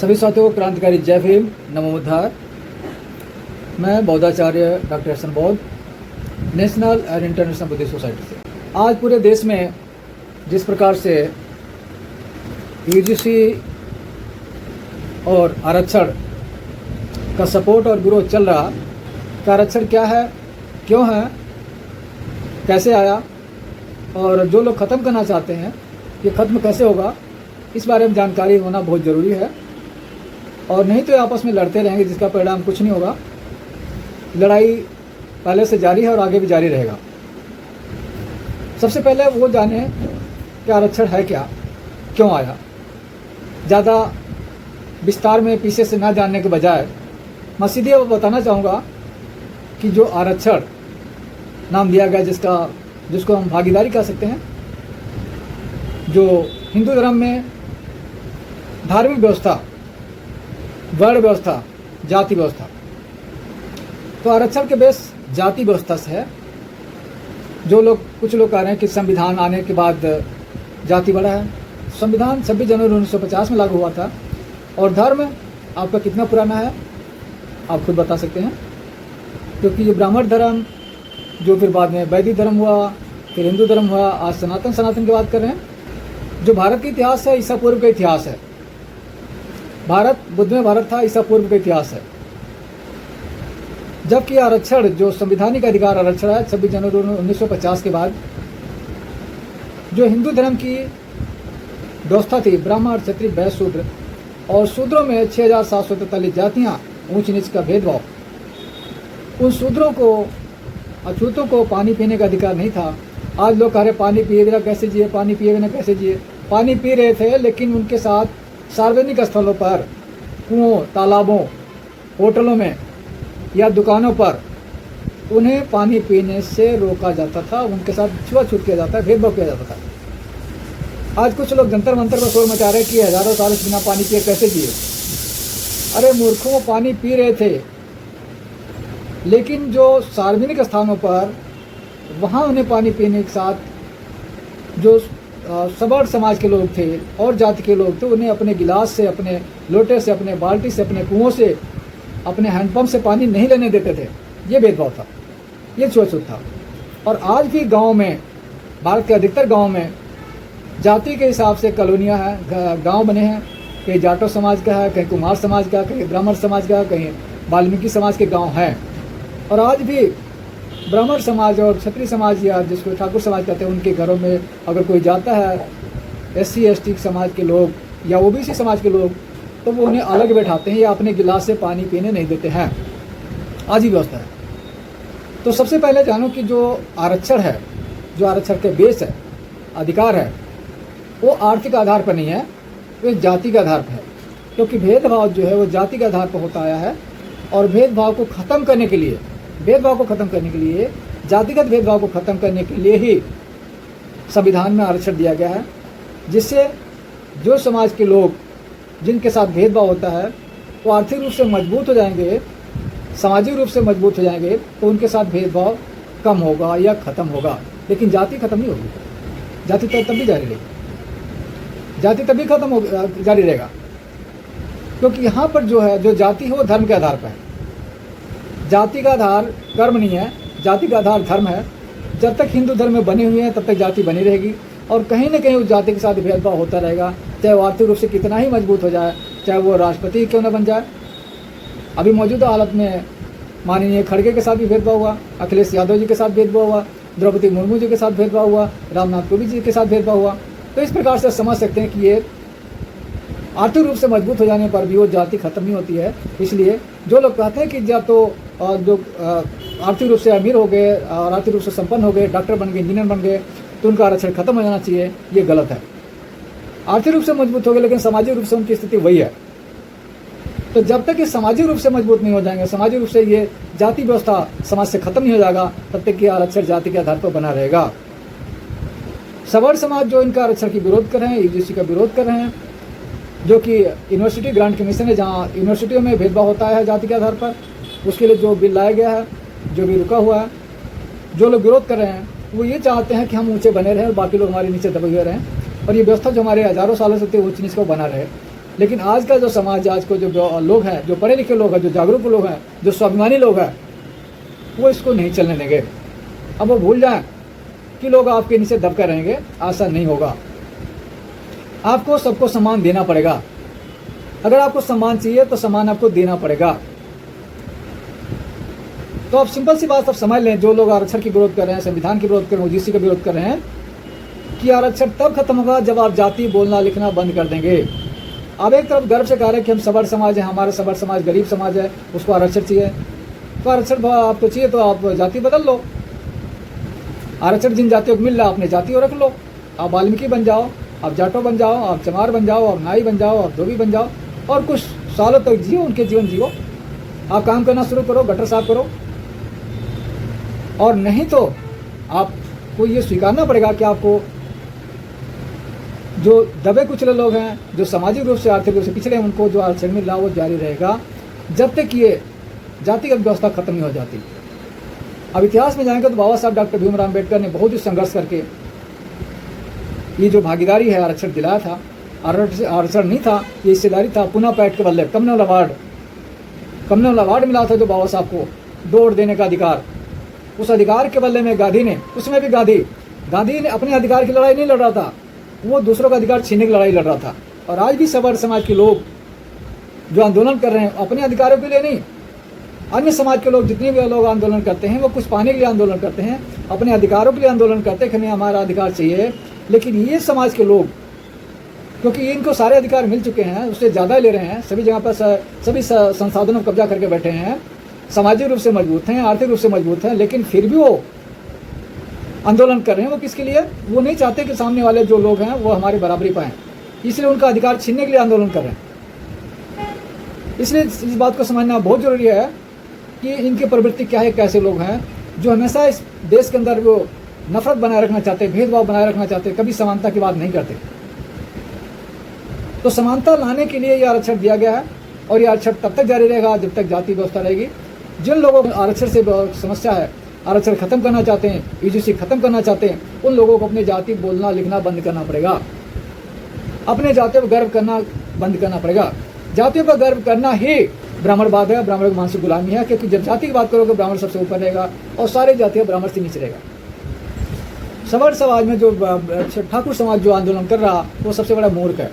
सभी साथियों को क्रांतिकारी जय भीम, नमो बुद्धाय। मैं बौद्धाचार्य डॉक्टर एस एन बौद्ध, national and international Buddhist society से। आज पूरे देश में जिस प्रकार से यूजीसी और आरक्षण का सपोर्ट और विरोध चल रहा, का आरक्षण क्या है, क्यों है, कैसे आया और जो लोग ख़त्म करना चाहते हैं ये ख़त्म कैसे होगा, इस बारे में जानकारी होना बहुत ज़रूरी है। और नहीं तो आपस में लड़ते रहेंगे जिसका परिणाम कुछ नहीं होगा। लड़ाई पहले से जारी है और आगे भी जारी रहेगा। सबसे पहले वो जाने कि आरक्षण है क्या, क्यों आया। ज़्यादा विस्तार में पीछे से ना जानने के बजाय मैं सीधे बताना चाहूँगा कि जो आरक्षण नाम दिया गया, जिसको हम भागीदारी कह सकते हैं, जो हिंदू धर्म में धार्मिक व्यवस्था, वर्ण व्यवस्था, जाति व्यवस्था, तो आरक्षण के बेस जाति व्यवस्था से है। कुछ लोग कह रहे हैं कि संविधान आने के बाद जाति बढ़ा है। संविधान 26 जनवरी 1950 में लागू हुआ था। और धर्म आपका कितना पुराना है आप खुद बता सकते हैं, क्योंकि ये ब्राह्मण धर्म, जो फिर बाद में वैदिक धर्म हुआ, फिर हिंदू धर्म हुआ, आज सनातन की बात कर रहे हैं। जो भारत का इतिहास है, ईसा पूर्व का इतिहास है। भारत बुद्ध में भारत था, ईसा पूर्व का इतिहास है। जबकि आरक्षण जो संवैधानिक अधिकार आरक्षण है 26 जनवरी 1950 के बाद, जो हिंदू धर्म की व्यवस्था थी, ब्राह्मण, क्षत्रिय, वैश्य, शूद्र, और शूद्रों में 6743 जातियां, ऊंच नीच का भेदभाव, उन शूद्रों को, अछूतों को पानी पीने का अधिकार नहीं था। आज लोग कह रहे पानी पिए बिना कैसे जिए, पानी पिए बिना कैसे जिए। पानी पी रहे थे, लेकिन उनके साथ सार्वजनिक स्थलों पर, कुओं, तालाबों, होटलों में या दुकानों पर उन्हें पानी पीने से रोका जाता था। उनके साथ छुआछूत किया जाता है, भेदभाव किया जाता था। आज कुछ लोग जंतर मंतर पर शोर मचा रहे कि हजारों साल से बिना पानी पिए कैसे जिए। अरे मूर्खों, पानी पी रहे थे, लेकिन जो सार्वजनिक स्थानों पर, वहाँ उन्हें पानी पीने के साथ जो सवर्ण समाज के लोग थे और जाति के लोग थे, उन्हें अपने गिलास से, अपने लोटे से, अपने बाल्टी से, अपने कुओं से, अपने हैंडपम्प से पानी नहीं लेने देते थे। ये भेदभाव था, ये छुआछूत था। और आज भी गाँव में, भारत के अधिकतर गाँव में जाति के हिसाब से कॉलोनियाँ हैं, गाँव बने हैं। कहीं जाटो समाज का है, कहीं कुमार समाज का, कहीं ब्राह्मण समाज का, कहीं वाल्मीकि समाज के गाँव हैं। और आज भी ब्राह्मण समाज और क्षत्रिय समाज, या जिसको ठाकुर समाज कहते हैं, उनके घरों में अगर कोई जाता है, SC ST समाज के लोग या OBC समाज के लोग, तो वो उन्हें अलग बैठाते हैं या अपने गिलास से पानी पीने नहीं देते हैं। आज ही व्यवस्था है। तो सबसे पहले जानो कि जो आरक्षण है, जो आरक्षण के बेस है, अधिकार है, वो आर्थिक आधार पर नहीं है, वो जाति के आधार पर है। क्योंकि भेदभाव जो है वो जाति के आधार पर होता आया है। और भेदभाव को ख़त्म करने के लिए, जातिगत भेदभाव को ख़त्म करने के लिए ही संविधान में आरक्षण दिया गया है, जिससे जो समाज के लोग जिनके साथ भेदभाव होता है वो आर्थिक रूप से मजबूत हो जाएंगे, सामाजिक रूप से मजबूत हो जाएंगे, तो उनके साथ भेदभाव कम होगा या ख़त्म होगा। लेकिन जाति ख़त्म नहीं होगी। जाति तो तब भी जारी रहेगी, जाति तभी ख़त्म हो जारी रहेगा, क्योंकि यहाँ पर जो है, जो जाति है वो धर्म के आधार पर है। जाति का आधार कर्म नहीं है, जाति का आधार धर्म है। जब तक हिंदू धर्म में बने हुए हैं तब तक जाति बनी रहेगी। और कहीं ना कहीं उस जाति के साथ भेदभाव होता रहेगा, चाहे वो आर्थिक रूप से कितना ही मजबूत हो जाए, चाहे वो राष्ट्रपति क्यों न बन जाए। अभी मौजूदा हालत में माननीय खड़गे के साथ भी भेदभाव हुआ, अखिलेश यादव जी के साथ भेदभाव हुआ, द्रौपदी मुर्मू जी के साथ भेदभाव हुआ, रामनाथ कोविंद जी के साथ भेदभाव हुआ। तो इस प्रकार से समझ सकते हैं कि ये आर्थिक रूप से मजबूत हो जाने पर भी वो जाति खत्म नहीं होती है। इसलिए जो लोग कहते हैं कि जब तो जो आर्थिक रूप से अमीर हो गए और आर्थिक रूप से संपन्न हो गए, डॉक्टर बन गए, इंजीनियर बन गए, तो उनका आरक्षण खत्म हो जाना चाहिए, ये गलत है। आर्थिक रूप से मजबूत हो गए, लेकिन सामाजिक रूप से उनकी स्थिति वही है। तो जब तक ये सामाजिक रूप से मजबूत नहीं हो जाएंगे, सामाजिक रूप से ये जाति व्यवस्था समाज से खत्म नहीं हो जाएगा, तब तक ये आरक्षण जाति के आधार पर बना रहेगा। सवर्ण समाज जो इनका आरक्षण की विरोध कर रहे हैं, UGC का विरोध कर रहे हैं, जो कि यूनिवर्सिटी ग्रांट कमीशन है, जहाँ यूनिवर्सिटियों में भेदभाव होता है जाति के आधार पर, उसके लिए जो बिल लाया गया है, जो भी रुका हुआ है, जो लोग विरोध कर रहे हैं वो ये चाहते हैं कि हम ऊंचे बने रहें और बाकी लोग हमारे नीचे दबे हुए रहें। और ये व्यवस्था जो हमारे हज़ारों सालों से ऊंच नीच को बना रहे। लेकिन आज का जो समाज, आज को जो लोग हैं, जो पढ़े लिखे लोग हैं, जो जागरूक लोग हैं, जो स्वाभिमानी लोग हैं, वो इसको नहीं चलने देंगे। अब वो भूल जाएं कि लोग आपके नीचे दबकर रहेंगे, ऐसा नहीं होगा। आपको सबको सम्मान देना पड़ेगा। अगर आपको सम्मान चाहिए तो सम्मान आपको देना पड़ेगा। तो अब सिंपल सी बात आप समझ लें, जो लोग आरक्षण की विरोध कर रहे हैं, संविधान की विरोध कर रहे हैं, ओबीसी का विरोध कर रहे हैं, कि आरक्षण तब खत्म होगा जब आप जाति बोलना लिखना बंद कर देंगे। आप एक तरफ गर्व से कह रहे हैं कि हम सबर समाज है, हमारा सबर समाज गरीब समाज है, उसको आरक्षण चाहिए, तो आरक्षण आपको चाहिए तो आप जाति बदल लो। आरक्षण जिन जातियों को मिल रहा है अपने जाति को रख लो। आप वाल्मीकि बन जाओ, आप जाटो बन जाओ, आप चमार बन जाओ, आप नाई बन जाओ, आप धोबी बन जाओ, और कुछ सालों तक जियो, उनके जीवन जियो। आप काम करना शुरू करो, गटर साफ करो। और नहीं तो आपको ये स्वीकारना पड़ेगा कि आपको जो दबे कुचले लोग हैं, जो सामाजिक रूप से आर्थिक रूप से पिछड़े हैं, उनको जो आरक्षण मिल रहा वो जारी रहेगा जब तक ये जातिगत व्यवस्था खत्म नहीं हो जाती। अब इतिहास में जाएंगे तो बाबा साहब डॉक्टर भीमराव अम्बेडकर ने बहुत ही संघर्ष करके ये जो भागीदारी है आरक्षण दिलाया था। आरक्षण नहीं था, ये हिस्सेदारी था। पुनः पैठ के बदले कम्युनल अवार्ड मिला था जो बाबा साहब को वोट देने का अधिकार। उस अधिकार के बदले में गांधी ने, उसमें भी गांधी ने अपने अधिकार की लड़ाई नहीं लड़ रहा था, वो दूसरों का अधिकार छीनने की लड़ाई लड़ रहा था। और आज भी सबर समाज के लोग जो आंदोलन कर रहे हैं अपने अधिकारों के लिए नहीं, अन्य समाज के लोग जितने भी लोग आंदोलन करते हैं वो कुछ पाने के लिए आंदोलन करते हैं, अपने अधिकारों के लिए आंदोलन करते हैं कि हमें हमारा अधिकार चाहिए। लेकिन ये समाज के लोग, क्योंकि इनको सारे अधिकार मिल चुके हैं, उससे ज़्यादा ले रहे हैं, सभी जगह पर सभी संसाधनों पर कब्जा करके बैठे हैं, सामाजिक रूप से मजबूत हैं, आर्थिक रूप से मजबूत हैं, लेकिन फिर भी वो आंदोलन कर रहे हैं। वो किसके लिए? वो नहीं चाहते कि सामने वाले जो लोग हैं वो हमारी बराबरी पाएं, इसलिए उनका अधिकार छीनने के लिए आंदोलन कर रहे हैं। इसलिए इस बात को समझना बहुत जरूरी है कि इनकी प्रवृत्ति क्या है, कैसे लोग हैं जो हमेशा इस देश के अंदर वो नफरत बनाए रखना चाहते हैं, भेदभाव बनाए रखना चाहते हैं, कभी समानता की बात नहीं करते। तो समानता लाने के लिए ये आरक्षण दिया गया है, और ये आरक्षण तब तक जारी रहेगा जब तक जाति व्यवस्था रहेगी। जिन लोगों को आरक्षण से समस्या है, आरक्षण खत्म करना चाहते हैं, यूजीसी खत्म करना चाहते हैं, उन लोगों को अपनी जाति बोलना लिखना बंद करना पड़ेगा, अपने जातियों पर गर्व करना बंद करना पड़ेगा। जातियों पर गर्व करना ही ब्राह्मणवाद है, ब्राह्मण की मानसिक गुलामी है, क्योंकि जब जाति की बात करोगे ब्राह्मण सबसे ऊपर रहेगा और सारी जातियां ब्राह्मण से नीचे रहेगा। सवर्ण समाज में जो ठाकुर समाज जो आंदोलन कर रहा वो सबसे बड़ा मूर्ख है,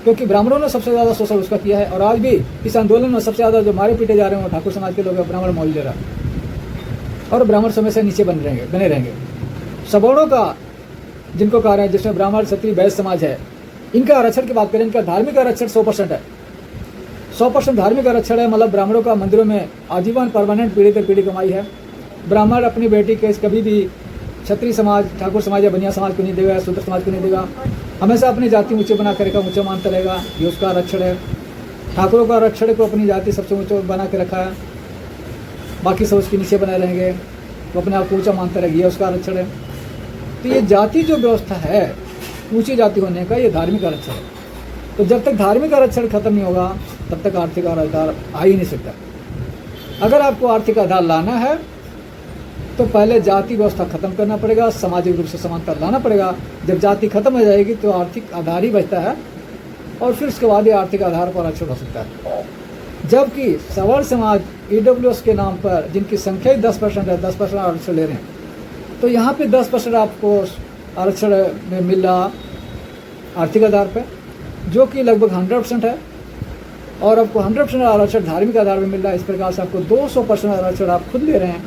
क्योंकि ब्राह्मणों ने सबसे ज़्यादा शोषण उसका किया है। और आज भी इस आंदोलन में सबसे ज़्यादा जो मारे पीटे जा रहे हैं वो ठाकुर समाज के लोग हैं, ब्राह्मण मौज ले रहा और ब्राह्मण समय से नीचे बने रहेंगे। सवर्णों का जिनको कह रहे हैं, जिसमें ब्राह्मण क्षत्रिय वैश्य समाज है, इनका आरक्षण की बात करें, इनका धार्मिक आरक्षण 100% है। 100% धार्मिक आरक्षण है, मतलब ब्राह्मणों का मंदिरों में आजीवन परमानेंट पीढ़ी दर पीढ़ी कमाई है। ब्राह्मण अपनी बेटी के कभी भी क्षत्रिय समाज, ठाकुर समाज या बनिया समाज को नहीं देगा, शूद्र समाज को नहीं देगा, हमेशा अपनी जाति ऊँचे बना कर रखा, ऊँचा मानता रहेगा, ये उसका आरक्षण है। ठाकुरों का आरक्षण को अपनी जाति सबसे ऊँचा बना के रखा है, बाकी सब उसके नीचे बने रहेंगे, वो अपने आप को ऊँचा मानता रहेगा, ये उसका आरक्षण है। तो ये जाति जो व्यवस्था है ऊँची जाति होने का, ये धार्मिक आरक्षण है। तो जब तक धार्मिक आरक्षण खत्म नहीं होगा तब तक आर्थिक आधार आ ही नहीं सकता। अगर आपको आर्थिक आधार लाना है तो पहले जाति व्यवस्था खत्म करना पड़ेगा, सामाजिक रूप से समानता लाना पड़ेगा। जब जाति खत्म हो जाएगी तो आर्थिक आधार ही बचता है, और फिर उसके बाद ये आर्थिक आधार पर आरक्षण हो सकता है। जबकि सवर्ण समाज EWS के नाम पर जिनकी संख्या ही 10% है, 10% आरक्षण ले रहे हैं, तो यहाँ पे 10% आपको आरक्षण में मिल रहा आर्थिक आधार पर, जो कि लगभग 100% है, और आपको 100% आरक्षण धार्मिक आधार पर मिल रहा है। इस प्रकार से आपको 200% आरक्षण आप खुद ले रहे हैं,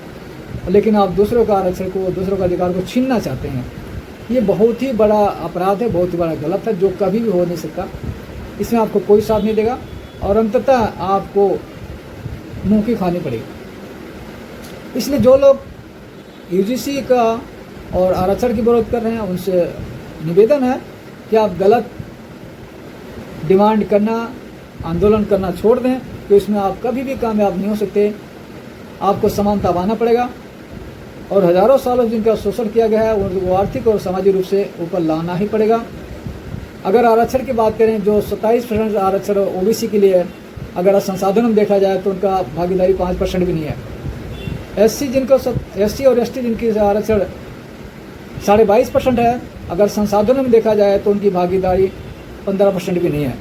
लेकिन आप दूसरों का आरक्षण को, दूसरों का अधिकार को छीनना चाहते हैं। ये बहुत ही बड़ा अपराध है, बहुत ही बड़ा गलत है, जो कभी भी हो नहीं सकता। इसमें आपको कोई साथ नहीं देगा और अंततः आपको मुंह की खानी पड़ेगी। इसलिए जो लोग UGC का और आरक्षण की विरोध कर रहे हैं, उनसे निवेदन है कि आप गलत डिमांड करना, आंदोलन करना छोड़ दें, तो इसमें आप कभी भी कामयाब नहीं हो सकते। आपको समानता पाना पड़ेगा, और हजारों सालों जिनका शोषण किया गया है वो आर्थिक और सामाजिक रूप से ऊपर लाना ही पड़ेगा। अगर आरक्षण की बात करें, जो 27% आरक्षण OBC के लिए, अगर संसाधन में देखा जाए तो उनका भागीदारी 5% भी नहीं है। SC और ST जिनकी आरक्षण 22.5% है, अगर संसाधनों में देखा जाए तो उनकी भागीदारी 15% भी नहीं है।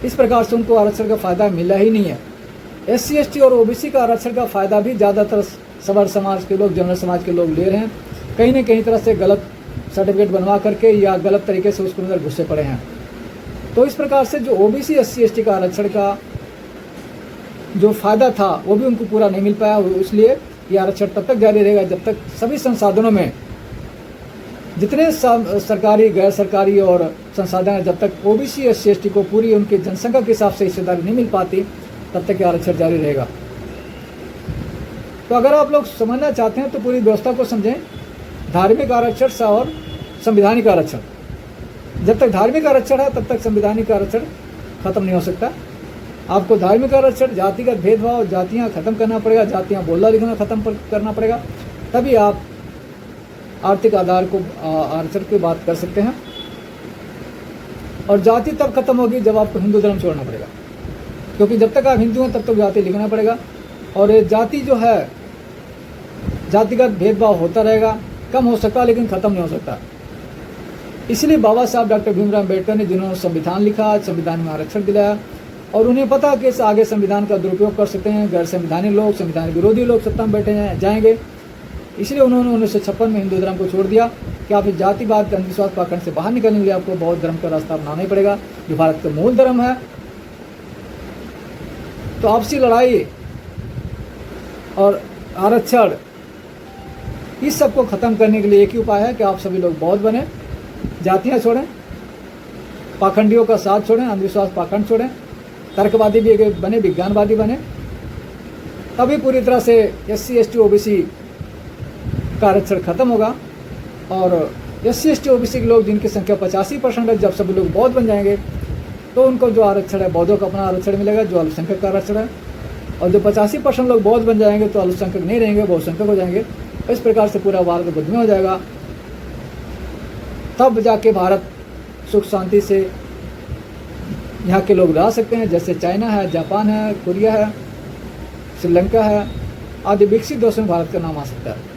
इस प्रकार से उनको आरक्षण का फ़ायदा मिला ही नहीं है। SC ST और OBC का आरक्षण का फ़ायदा भी ज़्यादातर सवर्ण समाज के लोग, जनरल समाज के लोग ले रहे हैं, कहीं न कहीं तरह से गलत सर्टिफिकेट बनवा करके या गलत तरीके से उसके अंदर घुसे पड़े हैं। तो इस प्रकार से जो OBC SC ST का आरक्षण का जो फ़ायदा था वो भी उनको पूरा नहीं मिल पाया, इसलिए ये आरक्षण तब तक जारी रहेगा जब तक सभी संसाधनों में, जितने सरकारी, गैर सरकारी और संसाधन हैं, जब तक OBC SC ST को पूरी उनकी जनसंख्या के हिसाब से हिस्सेदारी नहीं मिल पाती, तब तक ये आरक्षण जारी रहेगा। तो अगर आप लोग समझना चाहते हैं तो पूरी व्यवस्था को समझें, धार्मिक आरक्षण और संवैधानिक आरक्षण। जब तक धार्मिक आरक्षण है तब तक संवैधानिक आरक्षण खत्म नहीं हो सकता। आपको धार्मिक आरक्षण, जातिगत भेदभाव, जातियाँ खत्म करना पड़ेगा, जातियाँ बोलना लिखना खत्म करना पड़ेगा, तभी आप आर्थिक आधार को आरक्षण की बात कर सकते हैं। और जाति तब खत्म होगी जब आपको हिंदू धर्म छोड़ना पड़ेगा, क्योंकि जब तक आप हिंदू हैं तब तक जाति लिखना पड़ेगा। और ये जाति जो है, जातिगत भेदभाव होता रहेगा, कम हो सकता लेकिन ख़त्म नहीं हो सकता। इसलिए बाबा साहब डॉक्टर भीमराव अम्बेडकर ने, जिन्होंने संविधान लिखा, संविधान में आरक्षण दिलाया, और उन्हें पता कि इस आगे संविधान का दुरुपयोग कर सकते हैं, गैर संविधानिक लोग, संविधान विरोधी लोग सत्ता में बैठे जाएंगे, इसलिए उन्होंने 1956 में हिंदू धर्म को छोड़ दिया कि आप इस जातिवाद, अंधविश्वास, पाखंड से बाहर निकलने के लिए आपको बौद्ध धर्म का रास्ता अपनाना ही पड़ेगा, जो भारत का मूल धर्म है। तो आपसी लड़ाई और आरक्षण, इस सब को ख़त्म करने के लिए एक ही उपाय है कि आप सभी लोग बौद्ध बने, जातियाँ छोड़ें, पाखंडियों का साथ छोड़ें, अंधविश्वास, पाखंड छोड़ें, तर्कवादी भी बने, विज्ञानवादी बने, तभी पूरी तरह से SC ST OBC का आरक्षण खत्म होगा। और SC ST OBC के लोग, जिनकी संख्या 85% है, जब सभी लोग बौद्ध बन जाएंगे तो उनको जो आरक्षण है, बौद्धों को अपना आरक्षण मिलेगा, जो अल्पसंख्यक का आरक्षण है। और जो 85% लोग बौद्ध बन जाएंगे तो अल्पसंख्यक नहीं रहेंगे, बहुसंख्यक हो जाएंगे। इस प्रकार से पूरा भारत बुद्ध में हो जाएगा। तब जाके भारत सुख शांति से यहाँ के लोग रह सकते हैं, जैसे चाइना है, जापान है, कोरिया है, श्रीलंका है आदि विकसित देशों में भारत का नाम आ सकता है।